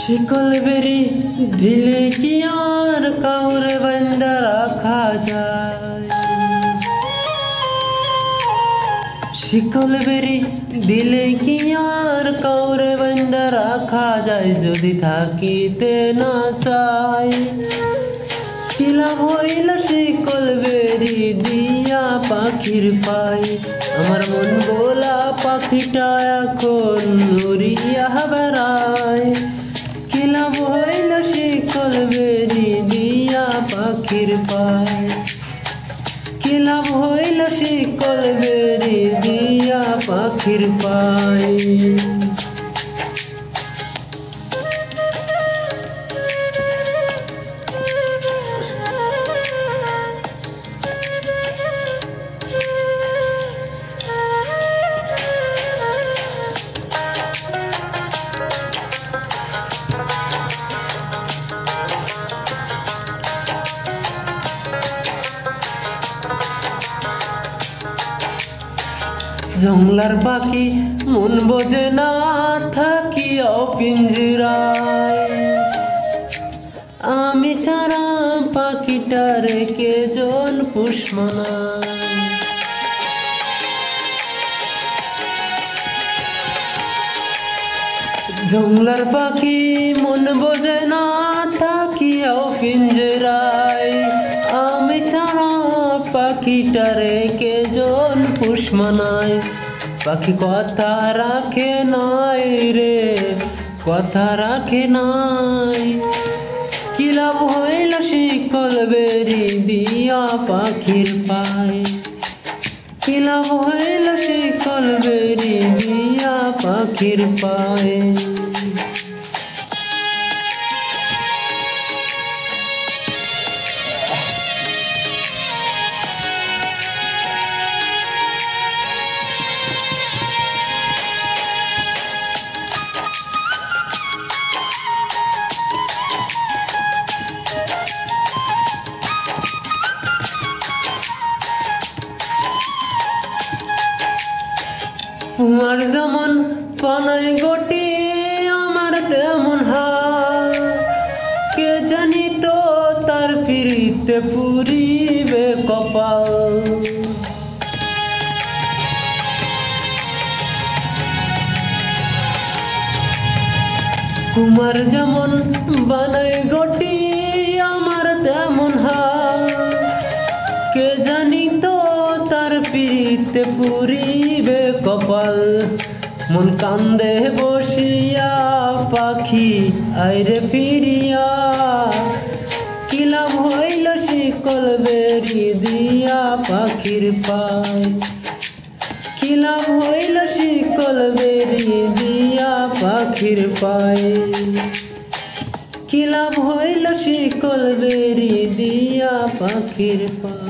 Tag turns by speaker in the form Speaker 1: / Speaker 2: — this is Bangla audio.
Speaker 1: শিকল বেরি দিলে কি আর কাউরে বান্দা রাখা যায়? শিকল বেরি দিলে কি আর কাউরে বান্দা রাখা যায়? যদি থাকিতে না চাই কি লাভ হইল শিকল বেরি দিয়া পাখির পাই? আমার মন গোলা পাখিটা এখন উড়িয়া বেড়ায়। কি লাভ হইল শিকল বেরি দিয়া পাখির পাই? কি লাভ হইল শিকল বেরি দিয়া পাখির পাই? জংলার পাখি মন বোঝে না থাকিও পিঞ্জরায়। আমি ছাড়া পাখিটারে কে জন পুষ মানায়? জংলার পাখি মন বোঝে না থাকিও পিঞ্জরায়। আমি ছাড়া পাখিটারে কে জন পুষ মানায়? পাখি কথা রাখে নাই রে, কথা রাখে নাই। কি লাভ হইল শিকল বেরি দিয়া পাখির পাই? কি লাভ হইল শিকল বেরি দিয়া পাখির পাই? তোমার যেমন পানাই গটি আমার তেমন হাল। কে জানি তো তার ফিরিতে পুরিবে কপাল। কুমার যেমন বানাই গটি আমার তেমন হাল। কে জানি তো তার ফিরিতে পুরিবে কপাল। মন কান্দে বসিয়া পাখি আইরে ফিরিয়া। কি লাভ হইল শিকল বেরি দিয়া পাখির পাই? কি লাভ হইল শিকল বেরি দিয়া পাখির পাই? কি লাভ হইল শিকল বেরি দিয়া পাখির পাই?